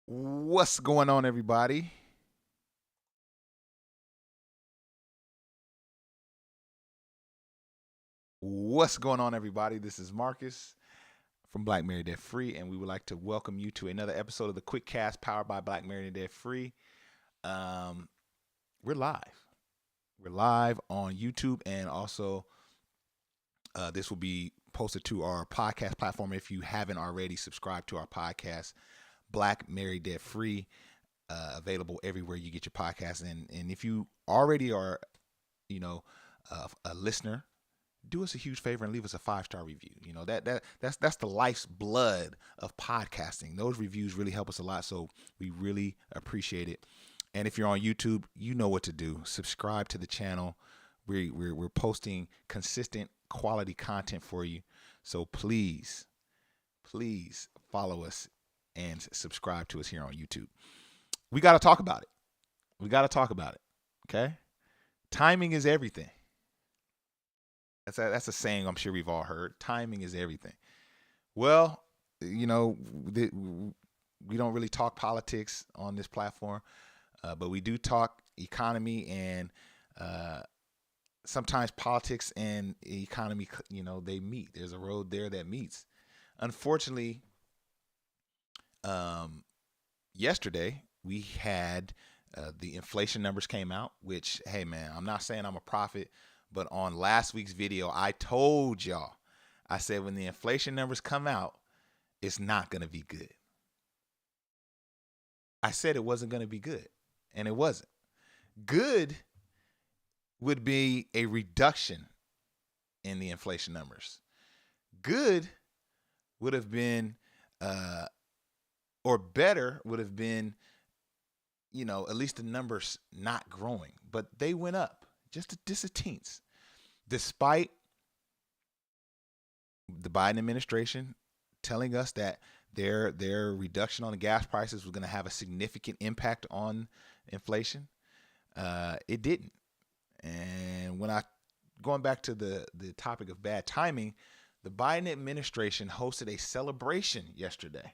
What's going on, everybody? What's going on, everybody? This is Marcus from Black Married Debt Free, and we would like to welcome you to another episode of the Quick Cast powered by Black Married Debt Free. Um, we're live. We're live on YouTube, and also this will be posted to our podcast platform. If you haven't already, subscribe to our podcast, Black Married Debt Free, available everywhere you get your podcasts. And if you already are, a listener, do us a huge favor and leave us a 5-star review. That's the life's blood of podcasting. Those reviews really help us a lot, so we really appreciate it. And if you're on YouTube, you know what to do. Subscribe to the channel. We're posting consistent quality content for you. So please follow us and subscribe to us here on YouTube. We got to talk about it. Okay? Timing is everything. That's a saying I'm sure we've all heard. Timing is everything. Well, we don't really talk politics on this platform, but we do talk economy, and sometimes politics and economy, they meet. There's a road there that meets. Unfortunately, yesterday we had the inflation numbers came out, which, hey man, I'm not saying I'm a prophet, but on last week's video, I told y'all, I said when the inflation numbers come out, it's not going to be good. I said it wasn't going to be good, and it wasn't. Good would be a reduction in the inflation numbers. Good would have been, or better would have been, at least the numbers not growing, but they went up. Just a teens, despite the Biden administration telling us that their reduction on the gas prices was going to have a significant impact on inflation. It didn't. And going back to the topic of bad timing, the Biden administration hosted a celebration yesterday.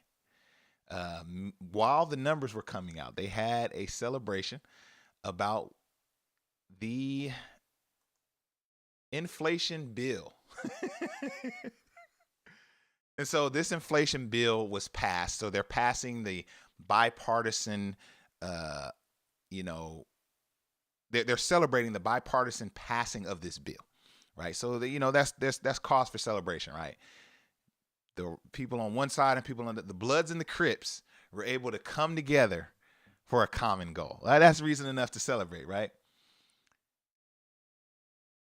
While the numbers were coming out, they had a celebration about the inflation bill. And so this inflation bill was passed. So they're passing the bipartisan, they're celebrating the bipartisan passing of this bill, right? So that's cause for celebration, right? The people on one side and people on the Bloods and the Crips were able to come together for a common goal. That's reason enough to celebrate, right?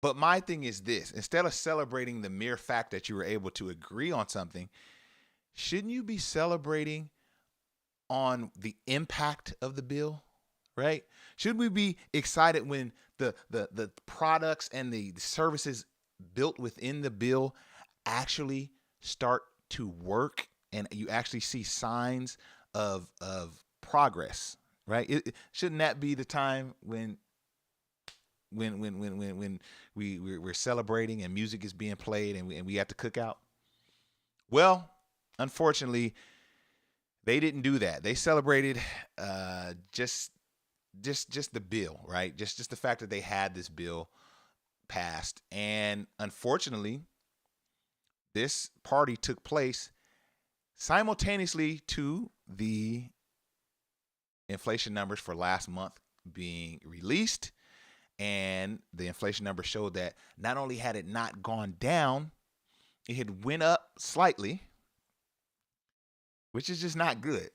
But my thing is this: instead of celebrating the mere fact that you were able to agree on something, shouldn't you be celebrating on the impact of the bill, right? Should we be excited when the products and the services built within the bill actually start to work and you actually see signs of progress, right? Shouldn't that be the time when we're celebrating and music is being played and we have to cook out? Well, unfortunately, they didn't do that. They celebrated just the bill, right? Just the fact that they had this bill passed. And unfortunately, this party took place simultaneously to the inflation numbers for last month being released. And the inflation number showed that not only had it not gone down, it had went up slightly, which is just not good.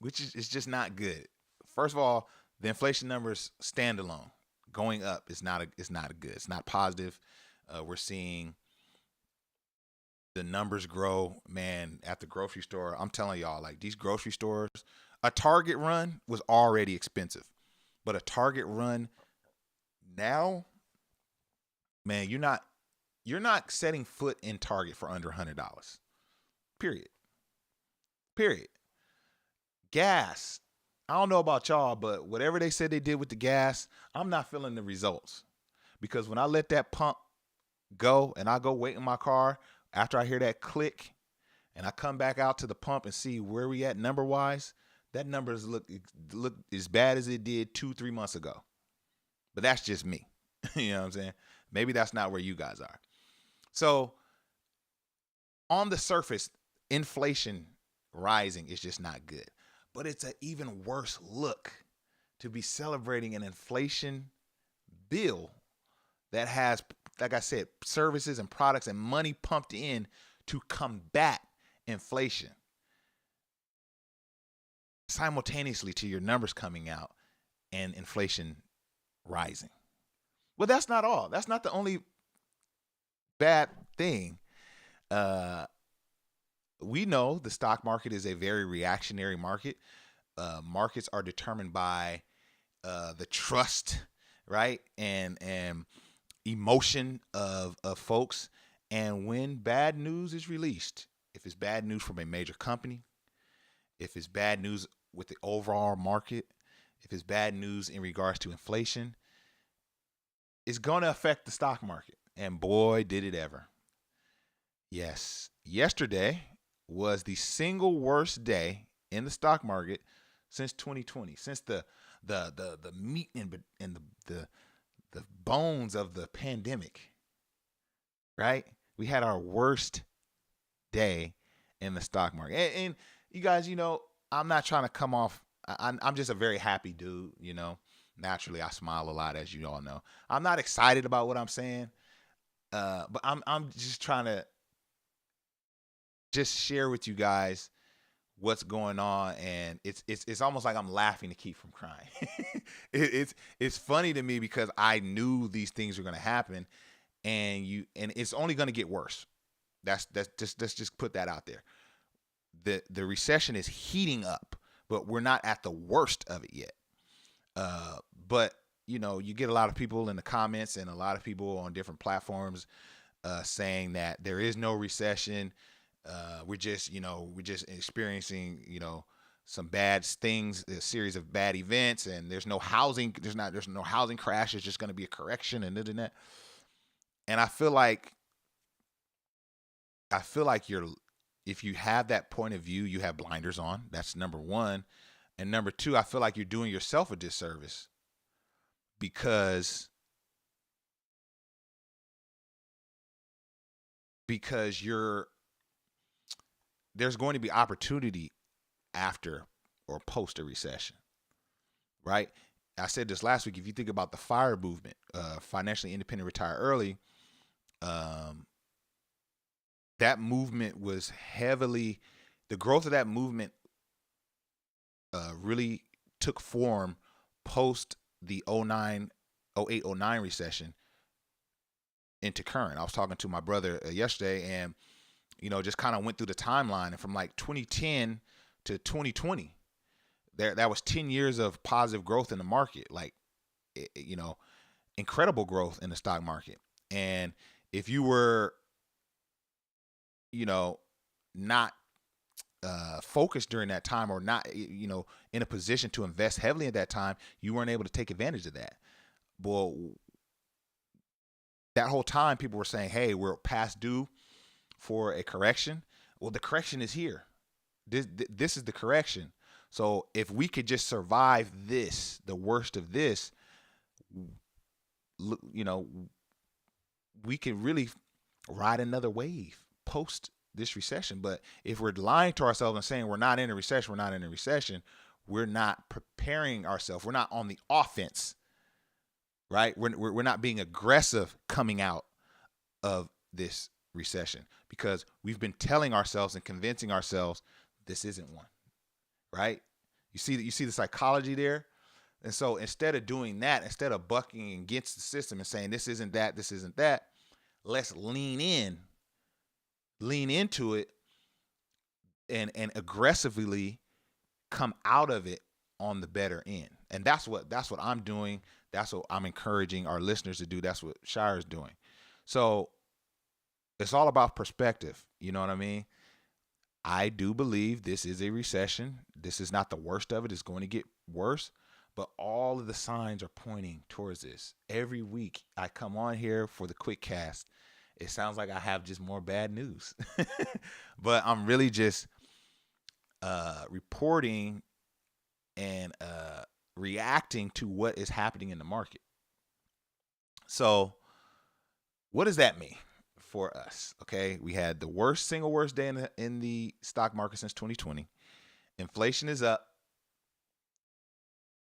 It's just not good. First of all, the inflation numbers standalone going up is not good. It's not positive. We're seeing the numbers grow, man, at the grocery store. I'm telling y'all, like these grocery stores, a Target run was already expensive, but a Target run now, man, you're not setting foot in Target for under $100. Period. Gas. I don't know about y'all, but whatever they said they did with the gas, I'm not feeling the results. Because when I let that pump go and I go wait in my car, after I hear that click and I come back out to the pump and see where we at number wise, that numbers look as bad as it did 2-3 months ago. But that's just me. You know what I'm saying? Maybe that's not where you guys are. So on the surface, inflation rising is just not good. But it's an even worse look to be celebrating an inflation bill that has, like I said, services and products and money pumped in to combat inflation simultaneously to your numbers coming out and inflation rising. Well, that's not all. That's not the only bad thing. We know the stock market is a very reactionary market. Markets are determined by the trust, right, and emotion of folks. And when bad news is released, if it's bad news from a major company, if it's bad news with the overall market, if it's bad news in regards to inflation, it's going to affect the stock market. And boy, did it ever. Yes, yesterday was the single worst day in the stock market since 2020, since the meat and the bones of the pandemic, right? We had our worst day in the stock market. And you guys, I'm not trying to come off. I'm just a very happy dude, Naturally, I smile a lot, as you all know. I'm not excited about what I'm saying, but I'm just trying to just share with you guys what's going on, and it's almost like I'm laughing to keep from crying. It's funny to me because I knew these things were going to happen, and it's only going to get worse. Let's just put that out there. The recession is heating up, but we're not at the worst of it yet. But you get a lot of people in the comments and a lot of people on different platforms saying that there is no recession. We're just experiencing, some bad things, a series of bad events, and there's no housing. There's no housing crash. It's just going to be a correction and that. And I feel like if you have that point of view, you have blinders on. That's number one. And number two, I feel like you're doing yourself a disservice because there's going to be opportunity after or post a recession, right? I said this last week. If you think about the FIRE movement, financially independent, retire early, that movement was the growth of that movement really took form post the 08, 09 recession into current. I was talking to my brother yesterday, and just kind of went through the timeline, and from like 2010 to 2020, that was 10 years of positive growth in the market, like incredible growth in the stock market. And if you were not focused during that time, or not in a position to invest heavily at that time, you weren't able to take advantage of that. Well, that whole time people were saying, hey, we're past due for a correction. Well, the correction is here. This is the correction. So if we could just survive this, the worst of this, we can really ride another wave post this recession. But if we're lying to ourselves and saying we're not in a recession, we're not preparing ourselves. We're not on the offense, right? We're not being aggressive coming out of this recession, because we've been telling ourselves and convincing ourselves this isn't one, right? You see the psychology there. And so instead of doing that, instead of bucking against the system and saying this isn't that, let's lean into it and aggressively come out of it on the better end. And that's what I'm doing. That's what I'm encouraging our listeners to do. That's what Shire's doing. So it's all about perspective. You know what I mean? I do believe this is a recession. This is not the worst of it. It's going to get worse. But all of the signs are pointing towards this. Every week I come on here for the quick cast, it sounds like I have just more bad news. But I'm really just reporting and reacting to what is happening in the market. So what does that mean for us? Okay, we had the single worst day in the stock market since 2020. Inflation is up.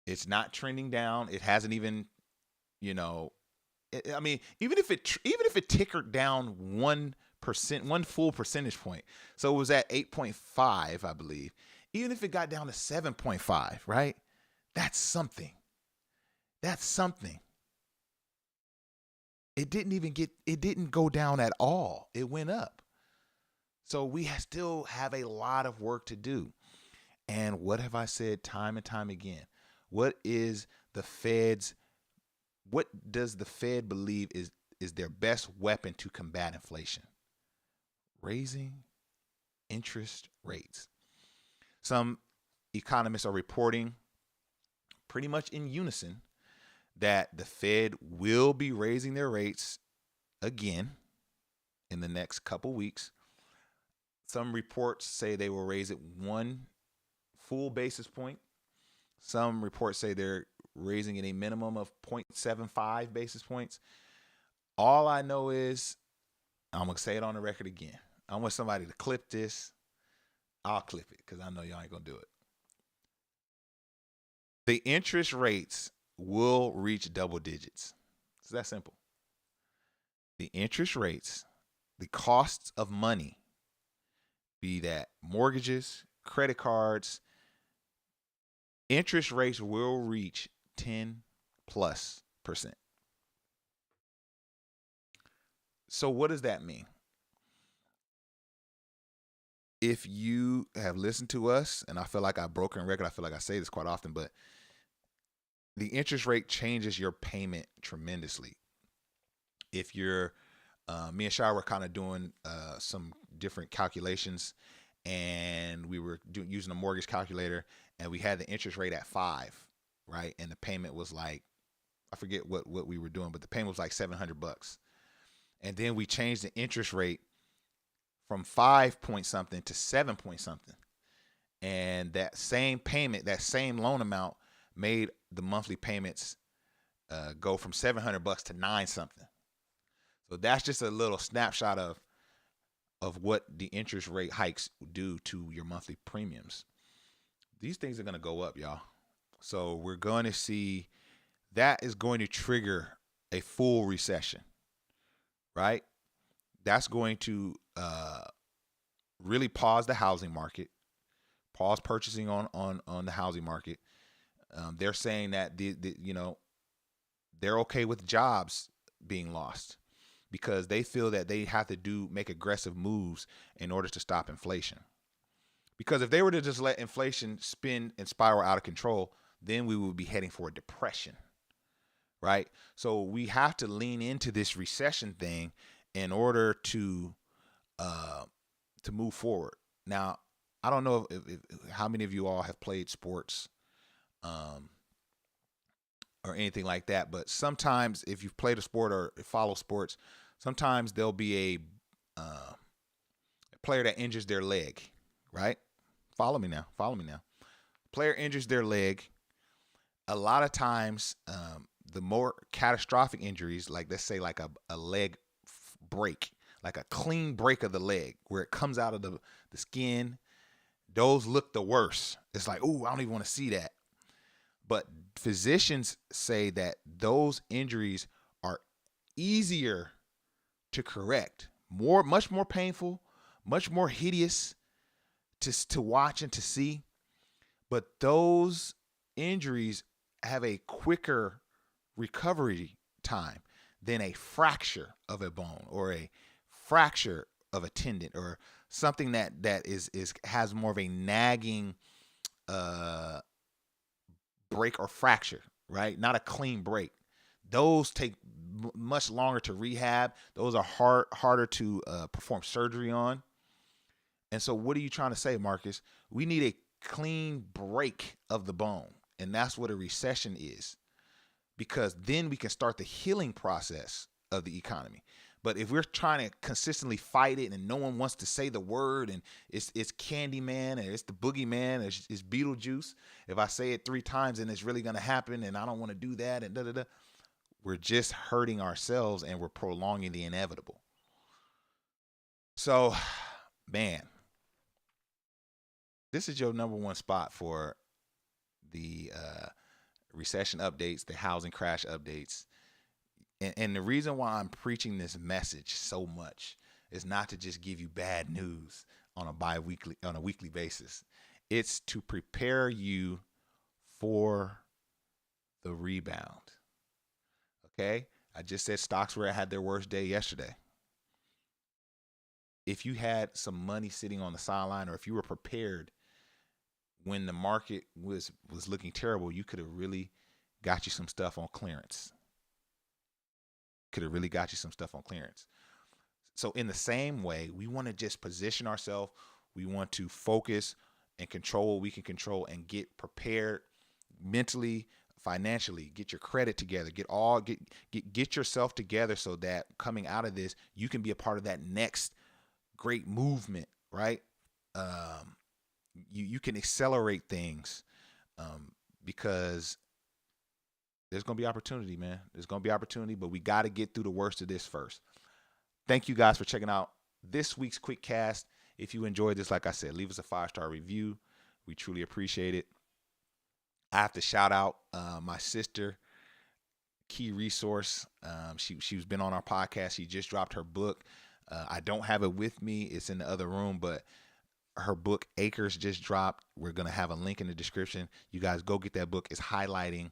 It's not trending down. It hasn't even, I mean, even if it tickered down 1%, one full percentage point. So it was at 8.5, I believe. Even if it got down to 7.5, right? That's something. That's something. It didn't go down at all. It went up. So we still have a lot of work to do. And what have I said time and time again? What does the Fed believe is their best weapon to combat inflation? Raising interest rates. Some economists are reporting pretty much in unison that the Fed will be raising their rates again in the next couple weeks. Some reports say they will raise it 1 full basis point. Some reports say they're raising it a minimum of 0.75 basis points. All I know is, I'm going to say it on the record again. I want somebody to clip this. I'll clip it because I know y'all ain't going to do it. The interest rates will reach double digits. It's that simple. The interest rates, the costs of money, be that mortgages, credit cards, interest rates will reach 10+%. So what does that mean? If you have listened to us, and I feel like I've broken record, I feel like I say this quite often, but the interest rate changes your payment tremendously. If you're, me and Shai were kind of doing some different calculations, and we were using a mortgage calculator, and we had the interest rate at 5, right? And the payment was like, I forget what we were doing, but the payment was like $700. And then we changed the interest rate from 5 point something to 7 point something. And that same payment, that same loan amount made the monthly payments go from $700 to 9 something. So that's just a little snapshot of what the interest rate hikes do to your monthly premiums. These things are going to go up, y'all. So we're going to see that is going to trigger a full recession, right? That's going to really pause the housing market, pause purchasing on the housing market. They're saying that they're okay with jobs being lost because they feel that they have to make aggressive moves in order to stop inflation. Because if they were to just let inflation spin and spiral out of control, then we would be heading for a depression, right? So we have to lean into this recession thing in order to move forward. Now, I don't know if how many of you all have played sports or anything like that, but sometimes if you've played a sport or follow sports, sometimes there'll be a player that injures their leg, right? Follow me now. Player injures their leg. A lot of times, the more catastrophic injuries, like let's say like a leg break, like a clean break of the leg where it comes out of the skin, those look the worst. It's like, ooh, I don't even want to see that. But physicians say that those injuries are easier to correct, much more painful, much more hideous to watch and to see. But those injuries have a quicker recovery time than a fracture of a bone or a fracture of a tendon or something that has more of a nagging break or fracture, right? Not a clean break. Those take much longer to rehab. Those are harder to perform surgery on. And so what are you trying to say, Marcus? We need a clean break of the bone. And that's what a recession is. Because then we can start the healing process of the economy. But if we're trying to consistently fight it and no one wants to say the word, and it's Candyman and it's the boogeyman, it's Beetlejuice. If I say it 3 times and it's really gonna happen, and I don't want to do that, and da da da, we're just hurting ourselves and we're prolonging the inevitable. So, man, this is your number one spot for the recession updates, the housing crash updates. And the reason why I'm preaching this message so much is not to just give you bad news on a weekly basis. It's to prepare you for the rebound. Okay? I just said stocks had their worst day yesterday. If you had some money sitting on the sideline, or if you were prepared when the market was looking terrible, you could have really got you some stuff on clearance. So in the same way, we want to just position ourselves. We want to focus and control what we can control and get prepared mentally, financially, get your credit together, get yourself together so that coming out of this, you can be a part of that next great movement, right? You can accelerate things because there's going to be opportunity, man. There's going to be opportunity, but we got to get through the worst of this first. Thank you guys for checking out this week's Quick Cast. If you enjoyed this, like I said, leave us a 5-star review. We truly appreciate it. I have to shout out my sister, key resource. She's been on our podcast. She just dropped her book. I don't have it with me. It's in the other room, but her book, Acres, just dropped. We're going to have a link in the description. You guys go get that book. It's highlighting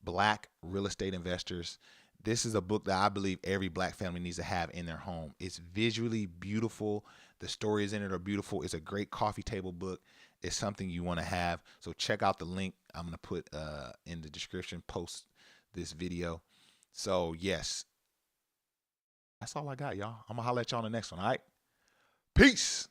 Black real estate investors. This is a book that I believe every Black family needs to have in their home. It's visually beautiful. The stories in it are beautiful. It's a great coffee table book. It's something you want to have. So check out the link I'm going to put in the description post this video. So yes, that's all I got, y'all. I'm going to holler at y'all on the next one. All right. Peace.